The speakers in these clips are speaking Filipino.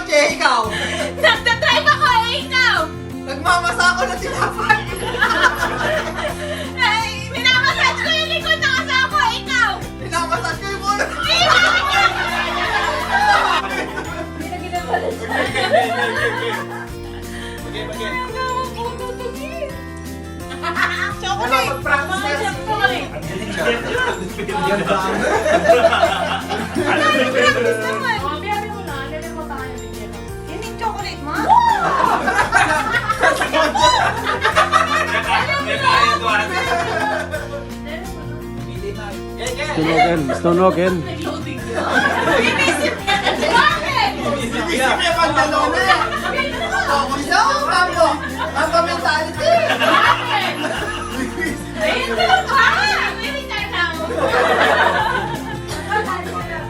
kotse, ikaw. Nagdadrive ako, ikaw. Nagmamasa ako ng tinapay. Ay, minamassage ko yung likod ng asawa ko, ikaw. Pinamassage ko yung ulo. Chocolate. Mag-practice na yan. Practice naman. Yan yung chocolate mo? Stonokin. Inisip niya na si Bakit? Isip niya pantalon na. Focus na ako, Mambo. Mambo mentality. Ayun ka lang ba? Really time now.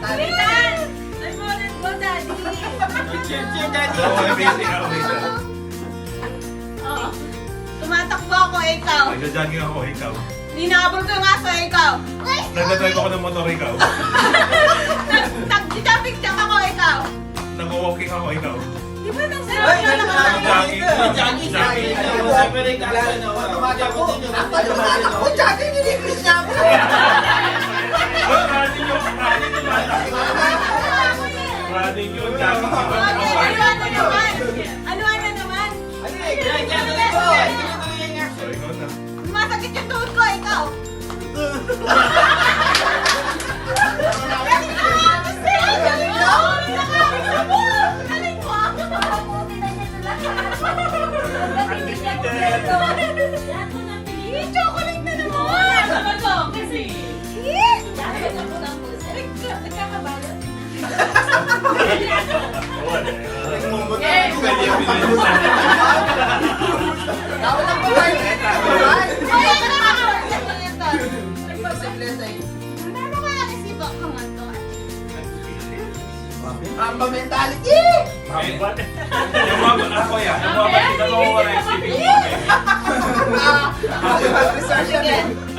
Talitan! I'm wanted go, daddy. Oo. Tumatakbo ako, ikaw. Nagja-jogging ako, ikaw. Ninabol ko yung aso, ikaw. Nagdadrive ako ng motor, ikaw. Nag-jumping jack ako, ikaw. Nag-walking ako, ikaw. Di ba nang sarap na naman? Jogging. Tumatakbo. Actually, tumatakbo. Jogging, nilibis niya ako. Running yun, jogging. Aluan na naman. Aluan na naman. So, ikaw na. Masakit yung tuhod ko, ikaw. Chocolate na naman! Sabi ko, kasi... Nagkakabalot. Tawag ng babae. Ano kaya kasi ba kung ano? Mambo mentality. Yung mga ako yan, yung mga bakit ako wala yung CV.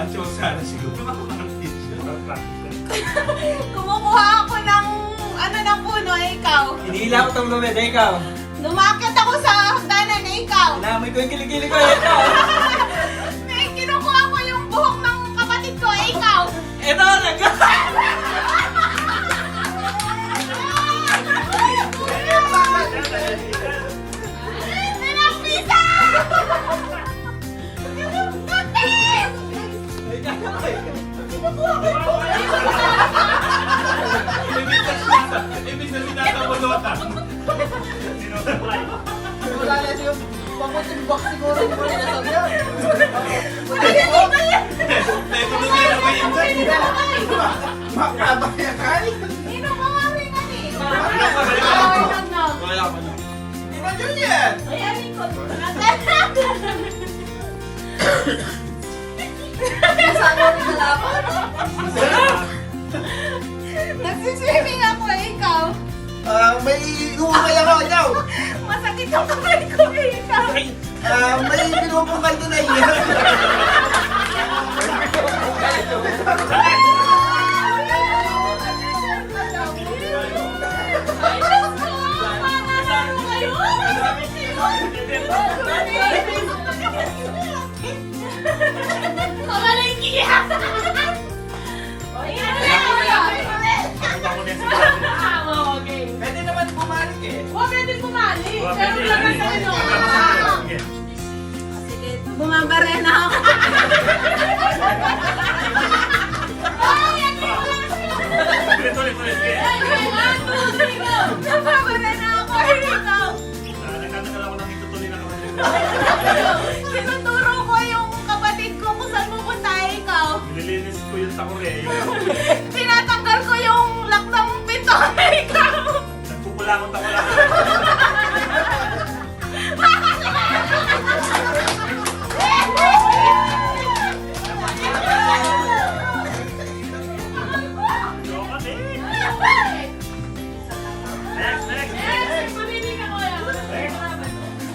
At yung sana siguro. Kumukuha ako ng ano ng puno, ikaw. Hinihila ko itong lumid, ikaw. Lumakit ako sa hagdanan, ikaw. Inamoy ko yung kilikili ko, ikaw. Kinukuha ko yung buhok ng kapatid ko, ikaw. Ito, Nalapisa! Kinukuha ko yung buhok. Ibig na sinatabolota. Wala na siya yung panguting box siguro. Hindi ko nila sabi yan. Ito na nila ko yun. Makabayakan. Kinukuha ko yung ano eh. Wala ko na. Di ba yun yan? Ayan, ikot. Sana rin nalaman. Nagsiswimming ako, ikaw. May humay ako daw. Masakit ang kamay ko, ikaw. May pinupungkal doon ay yan. Ay, Diyos ko! Mamasabi ko kayo! Kamalingki! Okay. Pwede naman bumalik eh. Huwag pwede bumalik. Pero lang sa ano. Sige, bumabarena ako. Nababarena ako. Ikaw. Nagkatagal ako nang itutuloy na naman. Tinuturo ko yung kapatid ko kung saan pupunta, ikaw. Nililinis ko yun sa Korea. Tinatanggal ko yung lock ng pinto, ikaw. Nagpupulangot ako lang.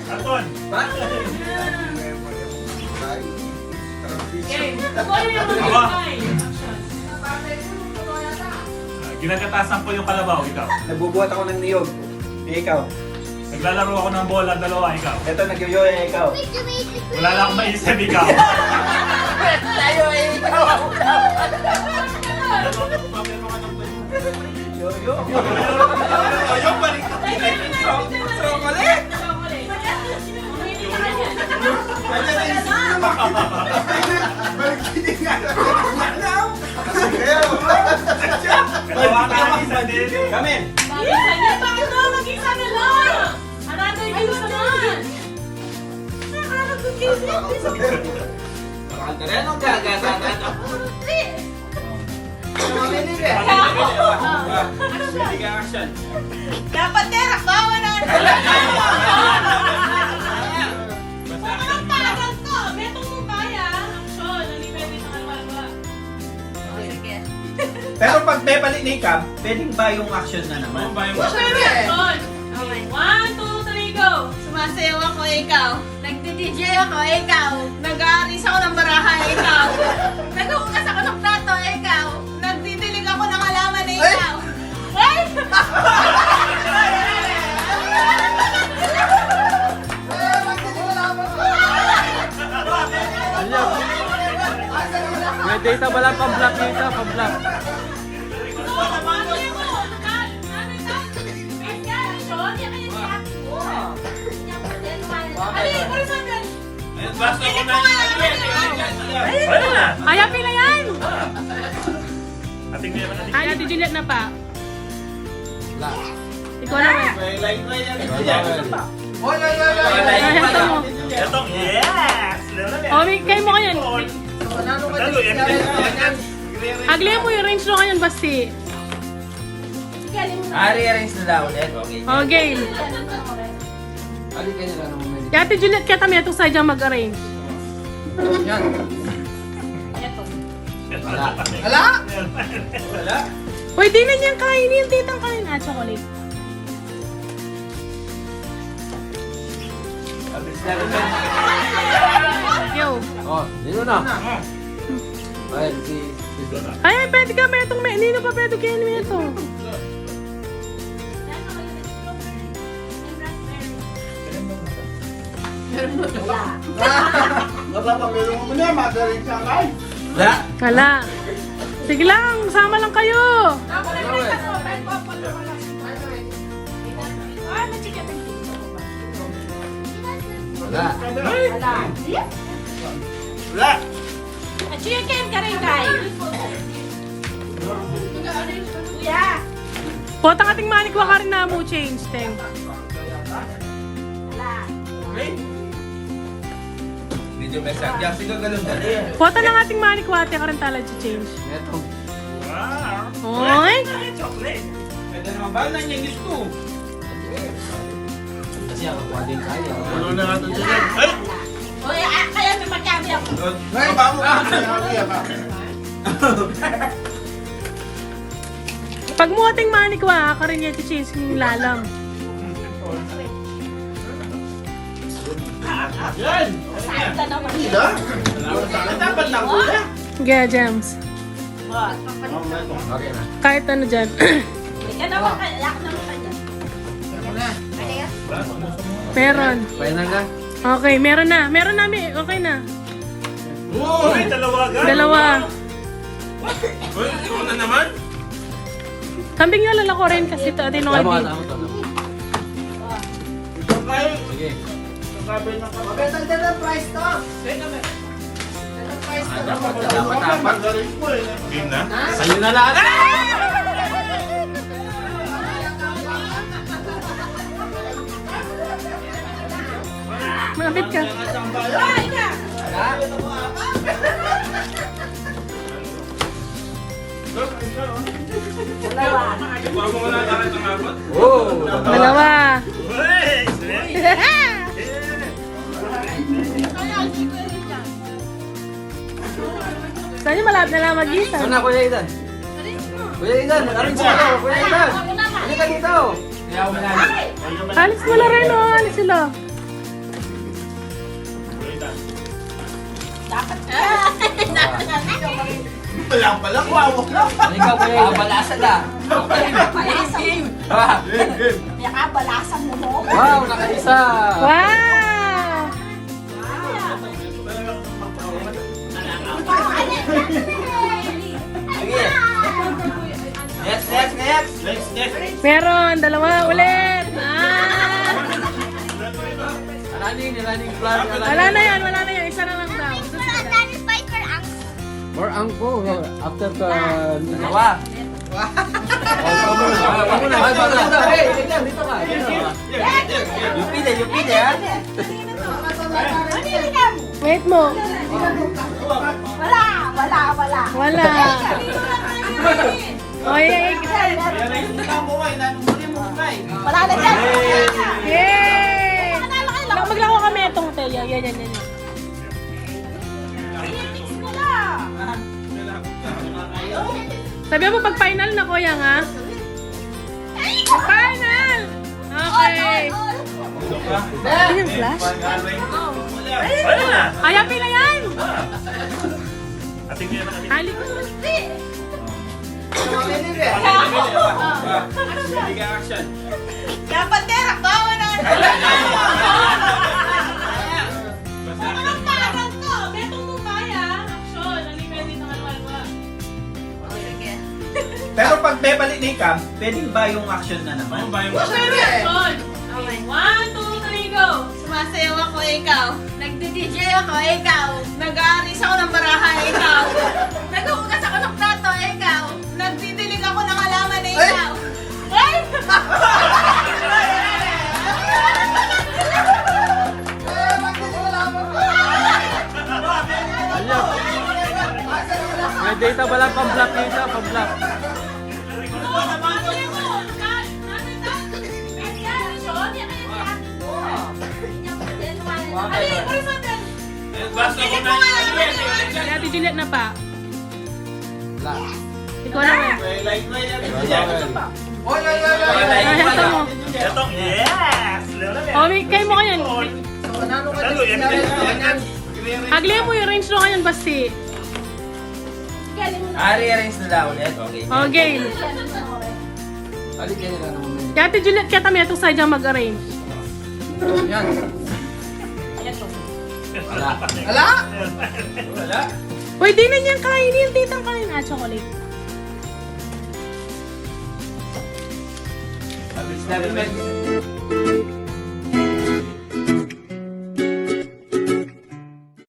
Anton! Ginagatasan ko yung kalabaw, ikaw. Nagbubuhat ako ng niyog. Ikaw. Naglalaro ako ng bola, dalawa, ikaw. Ito, nag-yoyoy, ikaw. Wala lang akong maisip, ikaw. Tayo eh, ikaw. Yoyo. Ayaw, balik ka. So, mali. Kanya na yung sino. Balik ka nga. Kalawa ka ng isa din. Kami. Mag-isa na lang! Another views naman! Bakal ka rin ang gagatan. Hindi ka action. Dapat terak, bawa na! Kung anong pagal ko, metong mo kaya. Action, hindi pwede sa kalwa. Sige. Pero pag may balik ni Cam, pwedeng ba yung action na naman? Ano ba yung Action! Okay, 1, 2, 3, go! Sumasayaw ako, ikaw. Nagdi-DJ ako, ikaw. Nag-aaris ako ng barahan, ikaw. Nag-uugas ako ng plato, ikaw. Nagdidilig ako ng halaman, ikaw. Ay! May data pala pang-block dito, pang-block. basta ko na Ayun na! Ay, pila yan! Ating meron natin. Ay, Ate Juliet na pa. Ikaw na ba? May line yan. Oy, oy, oy, oy. Ay, ito mo. Etong, yes! Oh, may kayo mo kayan. Manalo ka Manalo, din. yan. Agli mo yung range mo kayan, basti. Rearrange na daw ulit. Okay. Oh, game. Si Ate Juliet kaya kami itong sadya mag-arrange. Hala? Wala. Uy, di na niyang kainin yung titang kain. Ah, chocolate. Yo. Oh, dito na. Ay, Ay, pwede ka may itong may. Nino pa pwede kainin mo ito. Napapamilong mo na, madaling siya kay. Wala. Hala. Sige lang, sama lang kayo. wala. Wala! Chicken ka rin, Kai. Kuya. Potang ating manikwa ka rin na mo change, Teng. Video message. Diyan, sige galon dali. Pota ng ating manikwate ka rin talaga change. Ito. Wow! Oy! Chocolate! Pwede naman ba na niya gusto? Kasi ako, pwedeng kaya. Ano na nga ito dyan? Ay! Uy, kaya may magkami ako. Ay, bago ka. Kaya ka. Pag mo ating manikwa, ka rin yung change yung lalam. Yan! Saan ka naman? Sila? Dapat lang kuya. Gaya, Gems. Okay na. Kahit ano dyan. Ikaw naman, kalak naman ka dyan. Meron. Final na. Okay, meron na. Meron namin. Okay na. Uy! Dalawa agad! Dalawa. Uy! Ikaw na naman? Kambing yung lalako rin kasi ito. Atin Tama, okay. tama, tama. Sige. Mabenta din ang price to. Ang price to. Dapat. Game na? Sa'yo na lahat. Malapit ka. Ikaw mo na tayo ng abot? Oh! Dalawa. Uy! Saan yung malapit na lang mag-isa? Ano na, Kuya Idan? Kuya Idan, arrange mo ako. Kuya Idan! Halika dito! Kaya ako manalo. Alis mo na rin, oh. Alis sila. Wala pala, wawak lang. Halika, Kuya Idan. Balasa da. Ah! pamilya ka, balasan mo mo. Wow, nakaisa! Wow! Sige. Next. Meron, dalawa ulit. Running plan. Wala na yan. Isa na lang daw. More angko. After the... Dalawa. Wag mo na. Hey, dito ka. You pide, ha? Wait mo. Wala. Oy, Wala na dyan. yay! Maglako kami itong Teya. Yan. Sabi mo pag final na kuya nga. Final! Okay. Ano yung flash? Wala na. Hayapin na yan! Ating yan. Hali ko. Dapat terak, bawa na. Ang parang ko. Betong mo kaya. Action! Halika dito ng alwa. Sige. Pero pag bebalik ni Cam, pwedeng ba yung action na naman? Ano ba yung Action! Okay. 1, 2, 3, go! Sumasayaw ako, ikaw. Nagdi-DJ ako, ikaw. Nag-aaris ako ng baraha, ikaw. Naghuhugas ako ng plato, ikaw. Nagdidilig ako ng halaman, ikaw. Ay! May data ba lang pang-block dito? Pang-block. Basta ko na Si Ate Juliet na pa. Wala. Ikaw na rin. Oy! Ito mo. Etong, yes! O, kayo mo kanyan. Nanalo ka Lalo, din. yan. Agli mo yung range no kanyan basti. Rearrange na daw ulit. Okay. O, game. Alik yan na naman. Si Ate Juliet kaya kami itong sadyang mag-arrange. Yan. Wala. Ala? Pwede na niyang kainin. Titang kain. Chocolate. Mabilis na rin.